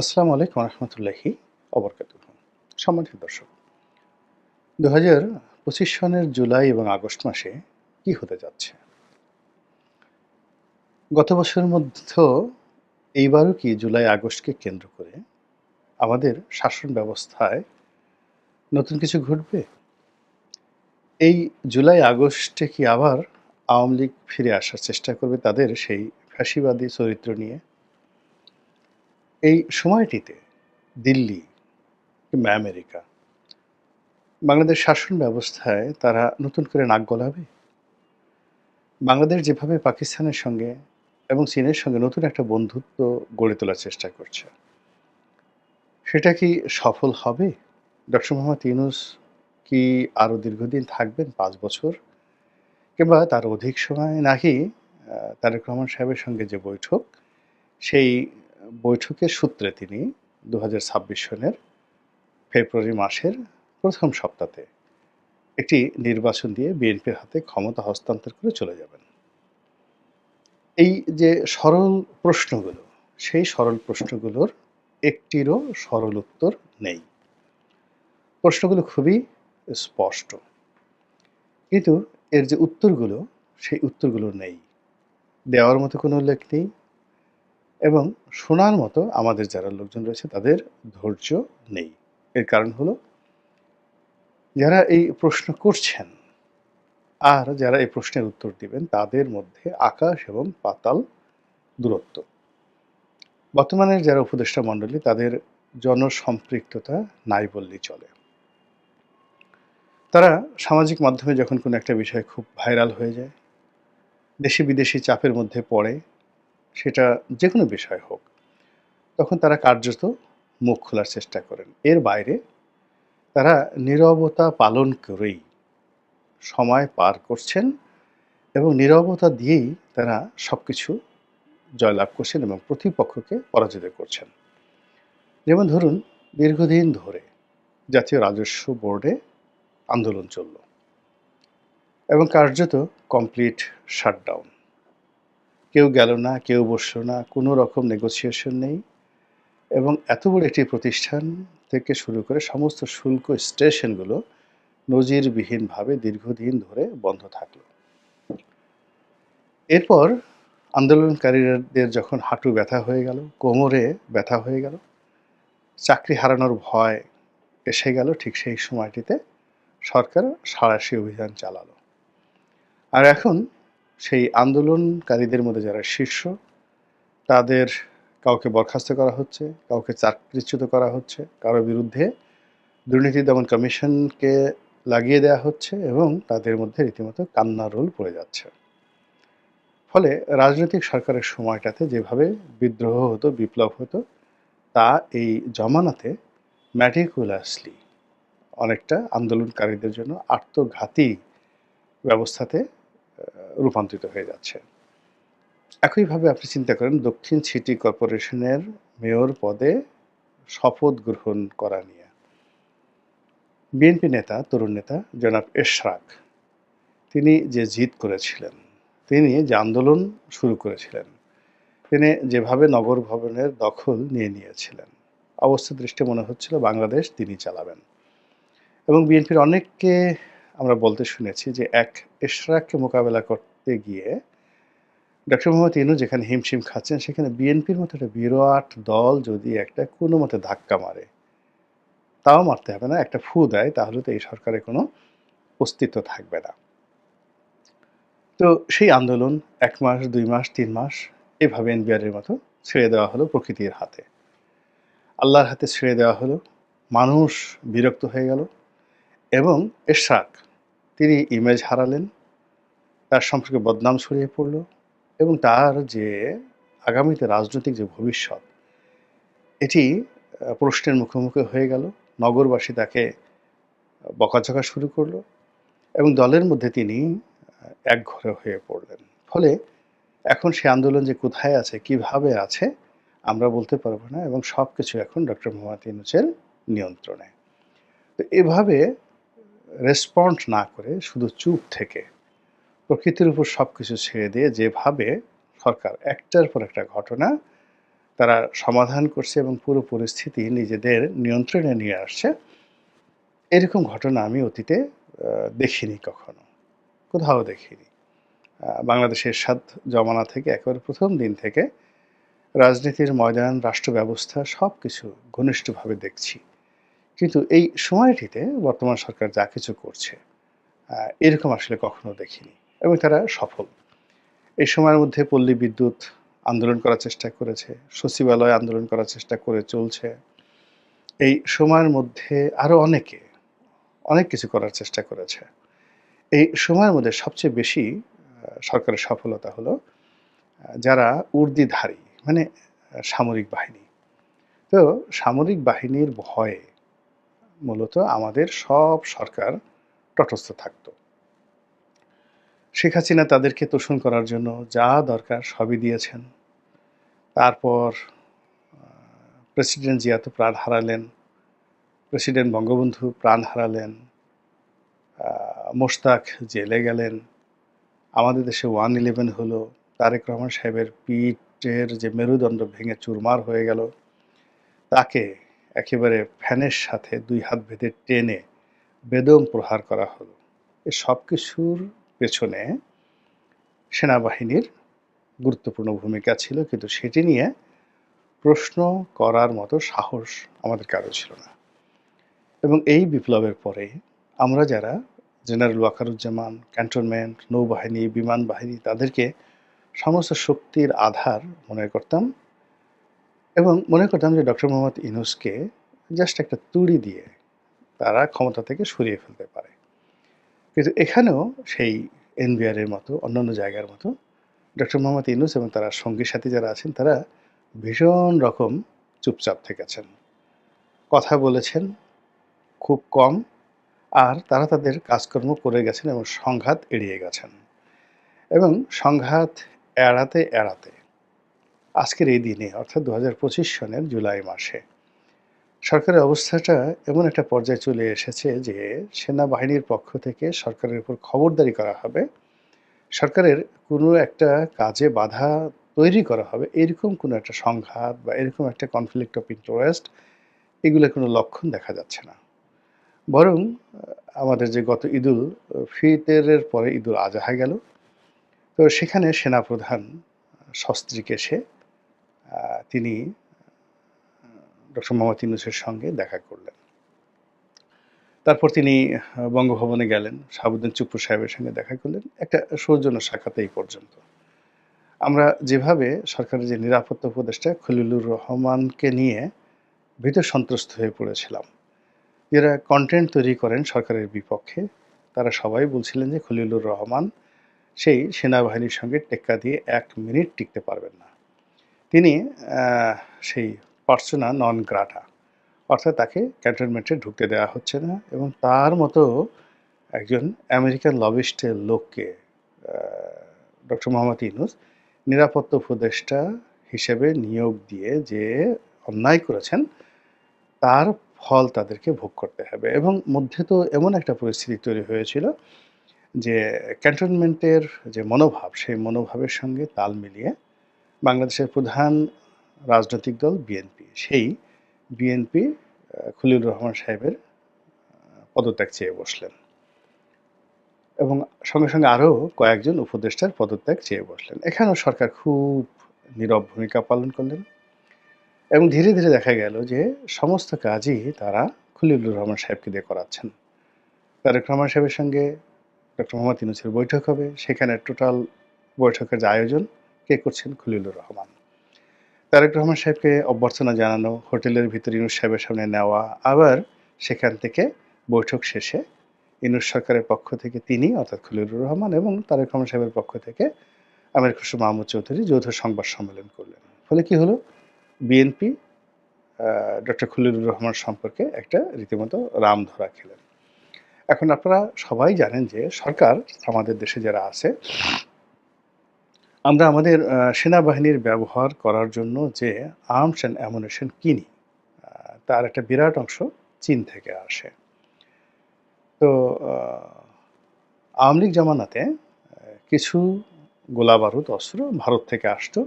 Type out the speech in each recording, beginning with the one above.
আসসালামু আলাইকুম রহমতুল্লাহি অবরকাতুহ। সম্মানিত দর্শক, 2025 সনের জুলাই এবং আগস্ট মাসে কি হতে যাচ্ছে? গত বছরের মধ্যেও এইবারও কি জুলাই আগস্টকে কেন্দ্র করে আমাদের শাসন ব্যবস্থায় নতুন কিছু ঘটবে? এই জুলাই আগস্টে কি আবার আওয়ামী লীগ ফিরে আসার চেষ্টা করবে তাদের সেই ফ্যাসিবাদী চরিত্র নিয়ে? এই সময়টিতে দিল্লি কিংবা আমেরিকা বাংলাদেশ শাসন ব্যবস্থায় তারা নতুন করে নাক গলাবে? বাংলাদেশ যেভাবে পাকিস্তানের সঙ্গে এবং চীনের সঙ্গে নতুন একটা বন্ধুত্ব গড়ে তোলার চেষ্টা করছে, সেটা কি সফল হবে? ডক্টর মোহাম্মদ ইউনূস কি আরও দীর্ঘদিন থাকবেন, ৫ বছর কিংবা তার অধিক সময়? নাকি তারেক রহমান সাহেবের সঙ্গে যে বৈঠক, সেই বৈঠকের সূত্রে তিনি ২০২৬ সনের ফেব্রুয়ারি মাসের ১ম সপ্তাহে একটি নির্বাচন দিয়ে বিএনপির হাতে ক্ষমতা হস্তান্তর করে চলে যাবেন? এই যে সরল প্রশ্নগুলো, সেই সরল প্রশ্নগুলোর একটিরও সরল উত্তর নেই। প্রশ্নগুলো খুবই স্পষ্ট। কিন্তু এর যে উত্তরগুলো, সেই উত্তরগুলো নেই। দেওয়ার মতো কোনো উল্লেখ নেই এবং শোনার মতো আমাদের যারা লোকজন রয়েছে তাদের ধৈর্য নেই। এর কারণ হলো, যারা এই প্রশ্ন করছেন আর যারা এই প্রশ্নের উত্তর দিবেন তাদের মধ্যে আকাশ এবং পাতাল দূরত্ব। বর্তমানের যারা উপদেষ্টা মণ্ডলী তাদের জনসম্পৃক্ততা নাই বললেই চলে। তারা সামাজিক মাধ্যমে যখন কোনো একটা বিষয় খুব ভাইরাল হয়ে যায়, দেশি বিদেশি চাপের মধ্যে পড়ে, সেটা যে কোনো বিষয় হোক, তখন তারা কার্যত মুখ খোলার চেষ্টা করেন। এর বাইরে তারা নীরবতা পালন করেই সময় পার করছেন এবং নীরবতা দিয়েই তারা সবকিছু জয়লাভ করছেন এবং প্রতিপক্ষকে পরাজিত করছেন। যেমন ধরুন, দীর্ঘদিন ধরে জাতীয় রাজস্ব বোর্ডে আন্দোলন চলল এবং কার্যত কমপ্লিট শাটডাউন। কেউ গেল না, কেউ বসল না, কোনো রকম নেগোসিয়েশন নেই এবং এত বড় একটি প্রতিষ্ঠান থেকে শুরু করে সমস্ত শুল্ক স্টেশনগুলো নজিরবিহীনভাবে দীর্ঘদিন ধরে বন্ধ থাকল। এরপর আন্দোলনকারীদের যখন হাঁটু ব্যথা হয়ে গেল, কোমরে ব্যথা হয়ে গেল, চাকরি হারানোর ভয় এসে গেল, ঠিক সেই সময়টিতে সরকার সাঁড়াশি অভিযান চালালো। আর এখন সেই আন্দোলনকারীদের মধ্যে যারা শীর্ষ, তাদের কাউকে বরখাস্ত করা হচ্ছে, কাউকে চাকরিচ্যুত করা হচ্ছে, কারো বিরুদ্ধে দুর্নীতি দমন কমিশনকে লাগিয়ে দেওয়া হচ্ছে এবং তাদের মধ্যে রীতিমতো কান্নার রোল পড়ে যাচ্ছে। ফলে রাজনৈতিক সরকারের সময়টাতে যেভাবে বিদ্রোহ হতো, বিপ্লব হতো, তা এই জমানাতে ম্যাটিকুলাসলি অনেকটা আন্দোলনকারীদের জন্য আত্মঘাতী ব্যবস্থাতে রূপান্তরিত হয়ে যাচ্ছে। একইভাবে আপনি চিন্তা করেন, দক্ষিণ সিটি কর্পোরেশনের মেয়র পদে শপথ গ্রহণ করা নিয়ে বিএনপি নেতা, তরুণ নেতা জনাব এশরাক, তিনি যে জিদ করেছিলেন, তিনি যে আন্দোলন শুরু করেছিলেন, তিনি যেভাবে নগর ভবনের দখল নিয়ে নিয়েছিলেন, অবস্থা দৃষ্টে মনে হচ্ছিল বাংলাদেশ তিনি চালাবেন। এবং বিএনপির অনেককে আমরা বলতে শুনেছি যে এক এশরাককে মোকাবেলা করতে গিয়ে ডক্টর মোহাম্মদ ইউনূস যেখানে হিমশিম খাচ্ছেন, সেখানে বিএনপির মতো একটা বিরাট দল যদি একটা কোনো মতে ধাক্কা মারে, তাও মারতে হবে না, একটা ফু দেয়, তাহলে তো এই সরকারের কোনো অস্তিত্ব থাকবে না। তো সেই আন্দোলন ১ মাস, ২ মাস, ৩ মাস এভাবে এনবিআরের মতো ছেড়ে দেওয়া হলো প্রকৃতির হাতে। আল্লাহর হাতে ছেড়ে দেওয়া হলো। মানুষ বিরক্ত হয়ে গেল এবং এশরাক তিনি ইমেজ হারালেন, তার সম্পর্কে বদনাম ছড়িয়ে পড়ল এবং তার যে আগামীতে রাজনৈতিক যে ভবিষ্যৎ, এটি প্রশ্নের মুখোমুখি হয়ে গেল। নগরবাসী তাকে বকাঝকা শুরু করলো এবং দলের মধ্যে তিনি একঘরে হয়ে পড়লেন। ফলে এখন সে আন্দোলন যে কোথায় আছে, কিভাবে আছে, আমরা বলতে পারব না এবং সবকিছু এখন ডক্টর মোহাম্মদ ইউনূসের নিয়ন্ত্রণে। তো এভাবে রেসপন্ড না করে শুধু চুপ থেকে প্রকৃতির উপর সবকিছু ছেড়ে দিয়ে যেভাবে সরকার একটার পর একটা ঘটনা তারা সমাধান করছে এবং পুরো পরিস্থিতি নিজেদের নিয়ন্ত্রণে নিয়ে আসছে, এরকম ঘটনা আমি অতীতে দেখিনি কখনো, কোথাও দেখিনি। বাংলাদেশের এরশাদ জমানা থেকে একেবারে প্রথম দিন থেকে রাজনীতির ময়দান, রাষ্ট্র ব্যবস্থা সবকিছু ঘনিষ্ঠভাবে দেখছি। কিন্তু এই সময়টিতে বর্তমান সরকার যা কিছু করছে, এরকম আসলে কখনো দেখিনি এবং তারা সফল। এই সময়ের মধ্যে পল্লী বিদ্যুৎ আন্দোলন করার চেষ্টা করেছে, সচিবালয় আন্দোলন করার চেষ্টা করে চলছে। এই সময়ের মধ্যে আরো অনেক কিছু করার চেষ্টা করেছে। এই সময়ের মধ্যে সবচেয়ে বেশি সরকারের সফলতা হলো যারা উর্দিধারী, মানে সামরিক বাহিনী। তো সামরিক বাহিনীর ভয়ে মূলত আমাদের সব সরকার তটস্থ থাকতো। শেখ হাসিনা তাদেরকে তোষণ করার জন্য যা দরকার সবই দিয়েছেন। তারপর প্রেসিডেন্ট জিয়া তো প্রাণ হারালেন, প্রেসিডেন্ট বঙ্গবন্ধু প্রাণ হারালেন, মোশতাক জেলে গেলেন, আমাদের দেশে 1/11 হলো, তারেক রহমান সাহেবের পিঠের যে মেরুদণ্ড ভেঙে চুরমার হয়ে গেল, তাকে একেবারে ফ্যানের সাথে 2 হাত বেঁধে টেনে বেদম প্রহার করা হলো। এ সব কিছুর পেছনে সেনাবাহিনীর গুরুত্বপূর্ণ ভূমিকা ছিল, কিন্তু সেটি নিয়ে প্রশ্ন করার মতো সাহস আমাদের কারো ছিল না। এবং এই বিপ্লবের পরে আমরা যারা জেনারেল ওয়াকারুজ্জামান, ক্যান্টনমেন্ট, নৌবাহিনী, বিমান বাহিনী, তাদেরকে সমস্ত শক্তির আধার মনে করতাম এবং মনে করতাম যে ডক্টর মোহাম্মদ ইউনূসকে জাস্ট একটা তুড়ি দিয়ে তারা ক্ষমতা থেকে সরিয়ে ফেলতে পারে। কিন্তু এখানেও সেই এনবিআর এর মতো অন্যান্য জায়গার মতো ডক্টর মোহাম্মদ ইউনূস এবং তার সঙ্গী সাথী যারা আছেন তারা ভীষণ রকম চুপচাপ থেকেছেন, কথা বলেছেন খুব কম, আর তারা তাদের কাজকর্ম করে গেছেন এবং সংঘাত এড়িয়ে গেছেন। এবং সংঘাত এড়াতে এড়াতে আজকের এই দিনে অর্থাৎ 2025 সনের জুলাই মাসে সরকারের অবস্থাটা এমন একটা পর্যায়ে চলে এসেছে যে সেনাবাহিনীর পক্ষ থেকে সরকারের উপর খবরদারি করা হবে, সরকারের কোনো একটা কাজে বাধা তৈরি করা হবে, এরকম কোনো একটা সংঘাত বা এরকম একটা কনফ্লিক্ট অফ ইন্টারেস্ট, এগুলোর কোনো লক্ষণ দেখা যাচ্ছে না। বরং আমাদের যে গত ঈদুল ফিতরের পরে ঈদুল আজহা গেল, তো সেখানে সেনাপ্রধান সস্ত্রীক এসে তিনি ডক্টর মোহাম্মদ ইউনূসের সঙ্গে দেখা করলেন। তারপর তিনি বঙ্গভবনে গেলেন, শাহাবুদ্দিন চুপ্পু সাহেবের সঙ্গে দেখা করলেন, একটা সৌজন্য সাক্ষাৎ এই পর্যন্ত। আমরা যেভাবে সরকারের যে নিরাপত্তা উপদেষ্টা খলিলুর রহমানকে নিয়ে ভীত সন্ত্রস্ত হয়ে পড়েছিলাম, যারা কন্টেন্ট তৈরি করেন সরকারের বিপক্ষে, তারা সবাই বলছিলেন যে খলিলুর রহমান সেই সেনাবাহিনীর সঙ্গে টেক্কা দিয়ে 1 মিনিট টিকতে পারবেন না। তিনি সেই পার্সোনা নন গ্রাটা, অর্থাৎ তাকে ক্যান্টনমেন্টে ঢুকতে দেওয়া হচ্ছে না এবং তার মতো একজন আমেরিকান লবিস্টের লোককে ডক্টর মোহাম্মদ ইউনূস নিরাপত্তা উপদেষ্টা হিসেবে নিয়োগ দিয়ে যে অন্যায় করেছেন, তার ফল তাদেরকে ভোগ করতে হবে। এবং মধ্যে তো এমন একটা পরিস্থিতি তৈরি হয়েছিল যে ক্যান্টনমেন্টের যে মনোভাব, সেই মনোভাবের সঙ্গে তাল মিলিয়ে বাংলাদেশের প্রধান রাজনৈতিক দল বিএনপি, সেই বিএনপি খলিলুর রহমান সাহেবের পদত্যাগ চেয়ে বসলেন এবং সঙ্গে সঙ্গে আরও কয়েকজন উপদেষ্টার পদত্যাগ চেয়ে বসলেন। এখানেও সরকার খুব নীরব ভূমিকা পালন করলেন এবং ধীরে ধীরে দেখা গেল যে সমস্ত কাজই তারা খলিলুর রহমান সাহেবকে দিয়ে করাচ্ছেন। তারেক রহমান সাহেবের সঙ্গে ডক্টর মোহাম্মদ ইউনূসের বৈঠক হবে, সেখানে টোটাল বৈঠকের যে আয়োজন কে করছেন? খলিলুর রহমান। তারেক রহমান সাহেবকে অভ্যর্থনা জানানো, হোটেলের ভিতরে ইউনূস সাহেবের সামনে নেওয়া, আবার সেখান থেকে বৈঠক শেষে ইউনূস সরকারের পক্ষ থেকে তিনি অর্থাৎ খলিলুর রহমান এবং তারেক রহমান সাহেবের পক্ষ থেকে আমির খসরু মাহমুদ চৌধুরী যৌথ সংবাদ সম্মেলন করলেন। ফলে কি হলো? বিএনপি ডক্টর খলিলুর রহমান সম্পর্কে একটা রীতিমতো রাম ধরা খেলেন। এখন আপনারা সবাই জানেন যে সরকার আমাদের দেশে যারা আছে, আমরা আমাদের সেনাবাহিনীর ব্যবহার করার জন্য যে আর্মস অ্যান্ড অ্যামুনিশন কিনি, তার একটা বিরাট অংশ চীন থেকে আসে। তো আওয়ামী লীগ জামানাতে কিছু গোলাবারুদ অস্ত্র ভারত থেকে আসতো,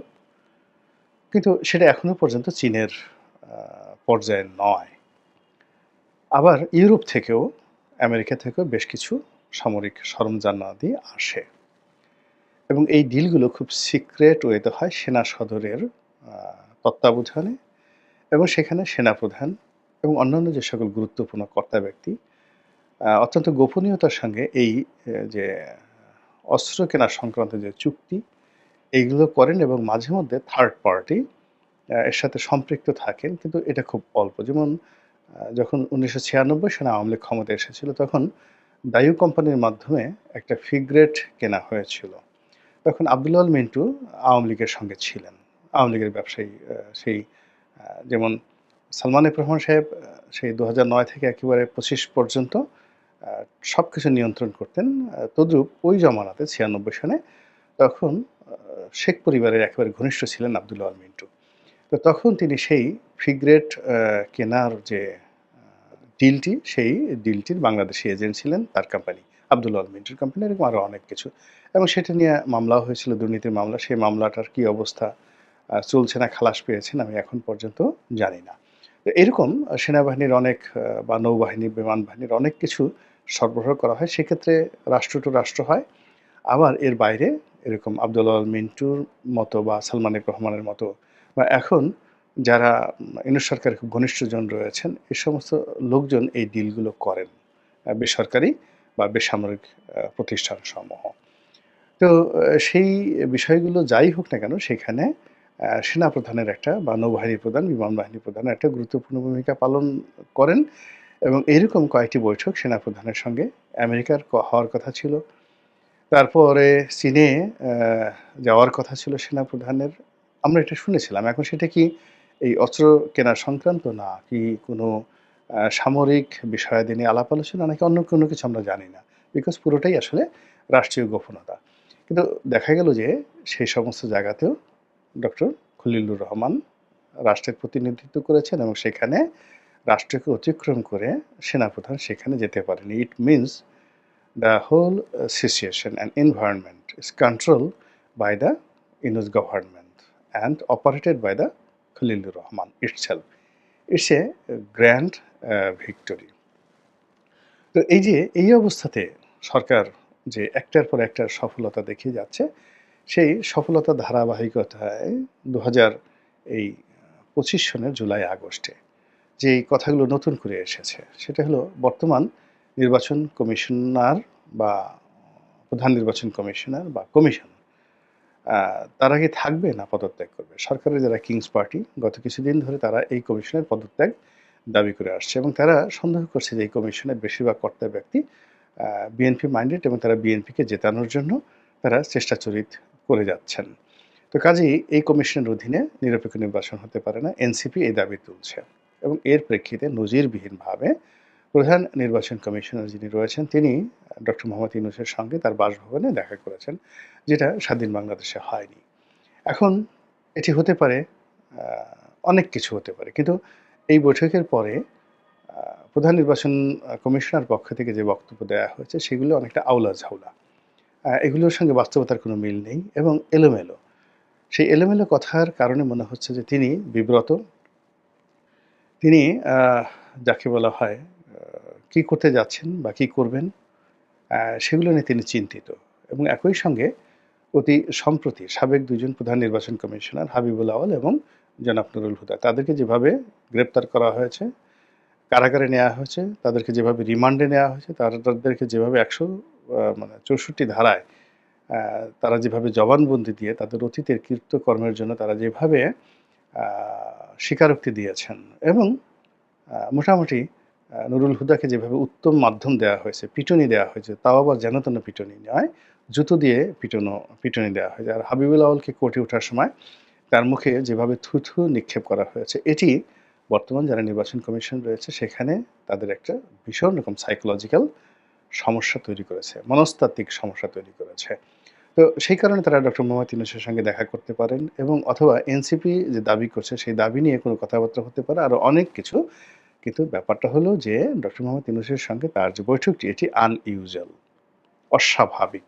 কিন্তু সেটা এখনো পর্যন্ত চীনের পর্যায়ে নয়। আবার ইউরোপ থেকেও, আমেরিকা থেকেও বেশ কিছু সামরিক সরঞ্জামাদি আসে এবং এই ডিলগুলো খুব সিক্রেট ওয়েতে হয় সেনা সদরের আ তত্ত্বাবধানে এবং সেখানে সেনাপ্রধান এবং অন্যান্য যে সকল গুরুত্বপূর্ণ কর্তা ব্যক্তি অত্যন্ত গোপনীয়তার সঙ্গে এই যে অস্ত্র কেনা সংক্রান্ত যে চুক্তি, এইগুলো করেন এবং মাঝে মধ্যে থার্ড পার্টি এর সাথে সম্পৃক্ত থাকেন। কিন্তু এটা খুব অল্প। যেমন যখন ১৯৯৬ সনে আওয়ামী লীগ ক্ষমতায় এসেছিল, তখন দায়ু কোম্পানির মাধ্যমে একটা ফ্রিগেট কেনা হয়েছিল। তখন আব্দুল আল মিন্টু আওয়ামী লীগের সঙ্গে ছিলেন। আওয়ামী লীগের ব্যবসায়ী সেই যেমন সালমান এফ রহমান সাহেব সেই ২০০৯ থেকে একেবারে ২৫ পর্যন্ত আ সবকিছু নিয়ন্ত্রণ করতেন। তদ্রূপ ওই জমানাতে ৯৬ সনে তখন শেখ পরিবারের একেবারে ঘনিষ্ঠ ছিলেন আব্দুল আল মিন্টু। তো তখন তিনি সেই ফ্রিগেট কেনার যে ডিলটি, সেই ডিলটির বাংলাদেশি এজেন্ট ছিলেন তার কোম্পানি, আব্দুল আল মিন্টুর কোম্পানি, এরকম আরও অনেক কিছু। এবং সেটা নিয়ে মামলাও হয়েছিল, দুর্নীতির মামলা। সেই মামলাটার কী অবস্থা, চলছে না খালাস পেয়েছেন, আমি এখন পর্যন্ত জানি না। তো এরকম সেনাবাহিনীর অনেক বা নৌবাহিনী, বিমান বাহিনীর অনেক কিছু সরবরাহ করা হয়। সেক্ষেত্রে রাষ্ট্র টু রাষ্ট্র হয়। আবার এর বাইরে এরকম আব্দুল আল মিন্টুর মতো বা সালমান এফ রহমানের মতো বা এখন যারা ইউনূস সরকারের খুব ঘনিষ্ঠজন রয়েছেন, এ সমস্ত লোকজন এই ডিলগুলো করেন বেসরকারি বা বেসামরিক প্রতিষ্ঠানসমূহ। তো সেই বিষয়গুলো যাই হোক না কেন, সেখানে সেনাপ্রধানের একটা বা নৌবাহিনী প্রধান, বিমান বাহিনী প্রধানের একটা গুরুত্বপূর্ণ ভূমিকা পালন করেন এবং এরকম কয়েকটি বৈঠক সেনাপ্রধানের সঙ্গে আমেরিকার হওয়ার কথা ছিল। তারপরে চীনে যাওয়ার কথা ছিল সেনাপ্রধানের। আমরা এটা শুনেছিলাম। এখন সেটা কি এই অস্ত্র কেনা সংক্রান্ত, না কি কোনো সামরিক বিষয়াদি নিয়ে আলাপ আলোচনা, নাকি অন্য কোনো কিছু আমরা জানি না। বিকজ পুরোটাই আসলে রাষ্ট্রীয় গোপনতা। কিন্তু দেখা গেল যে সেই সমস্ত জায়গাতেও ডক্টর খলিলুর রহমান রাষ্ট্রের প্রতিনিধিত্ব করেছেন এবং সেখানে রাষ্ট্রকে অতিক্রম করে সেনাপ্রধান সেখানে যেতে পারেনি। It means the whole situation and environment is controlled by the Yunus government and operated by the Khalilur Rahman itself. It's a grand victory. তো এই যে এই অবস্থাতে সরকার যে একটার পর একটা সফলতা দেখিয়ে যাচ্ছে, সেই সফলতার ধারাবাহিকতায় ২০২৫ সনের জুলাই আগস্টে যেই কথাগুলো নতুন করে এসেছে, সেটা হলো বর্তমান নির্বাচন কমিশনার বা প্রধান নির্বাচন কমিশনার বা কমিশন তারা কি থাকবে না পদত্যাগ করবে? সরকারের যারা কিংস পার্টি গত কিছুদিন ধরে তারা এই কমিশনের পদত্যাগ দাবি করে আসছে এবং তারা সন্দেহ করছে যে এই কমিশনের বেশিরভাগ কর্তা ব্যক্তি বিএনপি মাইন্ডেড এবং তারা বিএনপিকে জেতানোর জন্য তারা চেষ্টাচরিত করে যাচ্ছেন। তো কাজেই এই কমিশনের অধীনে নিরপেক্ষ নির্বাচন হতে পারে না, এনসিপি এই দাবি তুলছে এবং এর প্রেক্ষিতে নজিরবিহীনভাবে প্রধান নির্বাচন কমিশনার যিনি রয়েছেন তিনি ডক্টর মোহাম্মদ ইউনূসের সঙ্গে তার বাসভবনে দেখা করেছেন, যেটা স্বাধীন বাংলাদেশে হয়নি। এখন এটি হতে পারে, অনেক কিছু হতে পারে। কিন্তু এই বৈঠকের পরে প্রধান নির্বাচন কমিশনার পক্ষ থেকে যে বক্তব্য দেয়া হয়েছে সেগুলো অনেকটা আউলা-ঝাউলা। এগুলোর সঙ্গে বাস্তবতার কোনো মিল নেই এবং এলোমেলো। সেই এলোমেলো কথার কারণে মনে হচ্ছে যে তিনি বিব্রত। তিনি যাকে বলা হয় কি করতে যাচ্ছেন বা কি করবেন সেগুলো নিয়ে তিনি চিন্তিত এবং একই সঙ্গে অতি সম্প্রতি সাবেক ২ জন প্রধান নির্বাচন কমিশনার হাবিবুল আউয়াল এবং জনাব নুরুল হুদা, তাদেরকে যেভাবে গ্রেপ্তার করা হয়েছে, কারাগারে নেওয়া হয়েছে, তাদেরকে যেভাবে রিমান্ডে নেওয়া হয়েছে, তাদেরকে যেভাবে ১৬৪ ধারায় তারা যেভাবে জবানবন্দি দিয়ে তাদের অতীতের কৃত্যকর্মের জন্য তারা যেভাবে স্বীকারোক্তি দিয়েছেন এবং মোটামুটি নুরুল হুদাকে যেভাবে উত্তম মাধ্যম দেওয়া হয়েছে, পিটুনি দেওয়া হয়েছে, তাও আবার যেন-তেন পিটুনি নয়, জুতো দিয়ে পিটুনি দেওয়া হয়েছে। আর হাবিবুল আউয়ালকে কোর্টে ওঠার সময় তার মুখে যেভাবে থু নিক্ষেপ করা হয়েছে, এটি বর্তমান যারা নির্বাচন কমিশন রয়েছে সেখানে তাদের একটা ভীষণ রকম সাইকোলজিক্যাল সমস্যা তৈরি করেছে, মনস্তাত্ত্বিক সমস্যা তৈরি করেছে। তো সেই কারণে তারা ডক্টর মোহাম্মদ ইউনূসের সঙ্গে দেখা করতে পারেন এবং অথবা এনসিপি যে দাবি করছে সেই দাবি নিয়ে কোনো কথাবার্তা হতে পারে, আরও অনেক কিছু। কিন্তু ব্যাপারটা হলো যে ডক্টর মোহাম্মদ ইউনূসের সঙ্গে তার যে বৈঠকটি এটি আনইউজুয়াল, অস্বাভাবিক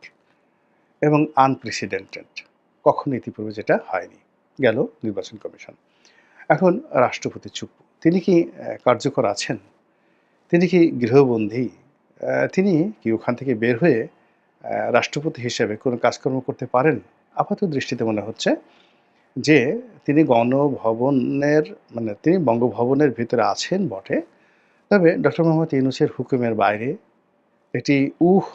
এবং আনপ্রেসিডেন্টেড। কখনো ইতিপূর্বে যেটা হয়নি। গেল নির্বাচন কমিশন। এখন রাষ্ট্রপতি চুপ। তিনি কি কার্যকর আছেন? তিনি কি গৃহবন্দী? তিনি কি ওখান থেকে বের হয়ে রাষ্ট্রপতি হিসেবে কোনো কাজকর্ম করতে পারেন? আপাত দৃষ্টিতে মনে হচ্ছে যে তিনি গণভবনের মানে তিনি বঙ্গভবনের ভিতরে আছেন বটে। তবে ডক্টর মোহাম্মদ ইউনূসের হুকুমের বাইরে একটি উহ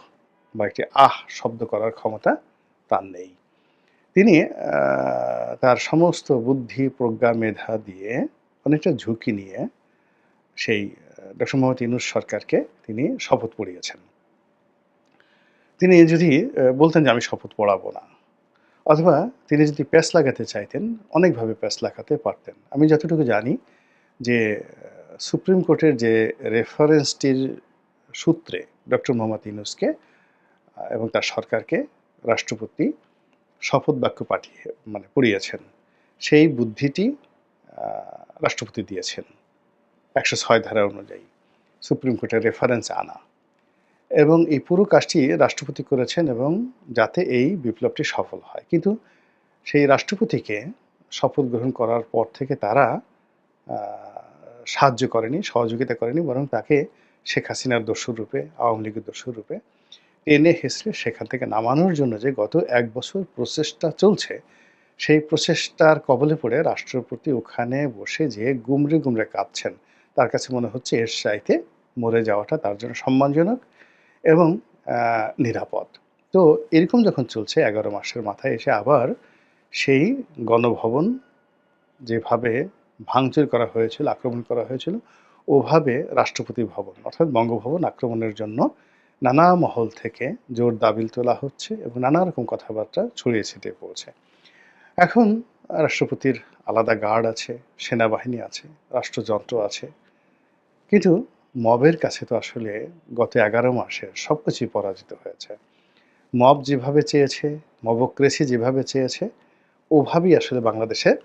বা একটি আহ শব্দ করার ক্ষমতা তার নেই। তিনি তার সমস্ত বুদ্ধি, প্রজ্ঞা, মেধা দিয়ে অনেকটা ঝুঁকি নিয়ে সেই ডক্টর মোহাম্মদ ইউনূস সরকারকে তিনি শপথ পড়িয়েছেন। তিনি যদি বলতেন যে আমি শপথ পড়াবো না, অথবা তিনি যদি প্যাঁচ লাগাতে চাইতেন, অনেকভাবে প্যাঁচ লাগাতে পারতেন। আমি যতটুকু জানি যে সুপ্রিম কোর্টের যে রেফারেন্সটির সূত্রে ডক্টর মোহাম্মদ ইউনূসকে এবং তার সরকারকে রাষ্ট্রপতি শপথ বাক্য পাঠিয়ে মানে পড়িয়েছেন, সেই বুদ্ধিটি রাষ্ট্রপতি দিয়েছেন ১০৬ ধারা অনুযায়ী সুপ্রিম কোর্টের রেফারেন্স আনা, এবং এই পুরো কাজটি রাষ্ট্রপতি করেছেন এবং যাতে এই বিপ্লবটি সফল হয়। কিন্তু সেই রাষ্ট্রপতিকে শপথ গ্রহণ করার পর থেকে তারা সাহায্য করেনি, সহযোগিতা করেনি, বরং তাকে শেখ হাসিনার দস্যুর রূপে, আওয়ামী লীগের দস্যুর রূপে টেনে হেঁচড়ে সেখান থেকে নামানোর জন্য যে গত ১ বছর প্রচেষ্টা চলছে, সেই প্রচেষ্টার কবলে পড়ে রাষ্ট্রপতি ওখানে বসে যে গুমরে, গুমরে কাঁদছেন। তার কাছে মনে হচ্ছে এর চাইতে মরে যাওয়াটা তার জন্য সম্মানজনক এবং নিরাপদ। তো এরকম যখন চলছে ১১ মাসের মাথায় এসে আবার সেই গণভবন যেভাবে ভাঙচুর করা হয়েছিল, আক্রমণ করা হয়েছিল, ওভাবে রাষ্ট্রপতি ভবন অর্থাৎ বঙ্গভবন আক্রমণের জন্য নানা মহল থেকে জোর দাবিল তোলা হচ্ছে এবং নানা রকম কথাবার্তা ছড়িয়ে ছিটিয়ে পড়ছে। এখন রাষ্ট্রপতির আলাদা গার্ড আছে, সেনাবাহিনী আছে, রাষ্ট্রযন্ত্র আছে। কিন্তু মবের কাছে তো আসলে গত ১১ মাসের সবকিছুই পরাজিত হয়েছে। মব যেভাবে চেয়েছে, মবক্রেসি যেভাবে চেয়েছে, ওভাবেই আসলে বাংলাদেশের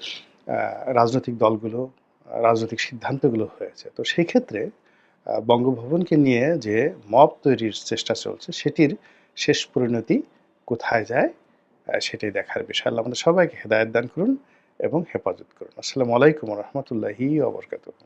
রাজনৈতিক দলগুলো, রাজনৈতিক সিদ্ধান্তগুলো হয়েছে। তো সেই ক্ষেত্রে বঙ্গভবনকে নিয়ে যে মব তৈরির চেষ্টা চলছে, সেটির শেষ পরিণতি কোথায় যায় সেটাই দেখার বিষয়। আল্লাহ আমাদের সবাইকে হেদায়েত দান করুন এবং হেফাজত করুন। আসসালামু আলাইকুম ওয়া রাহমাতুল্লাহি ওয়া বারাকাতুহু।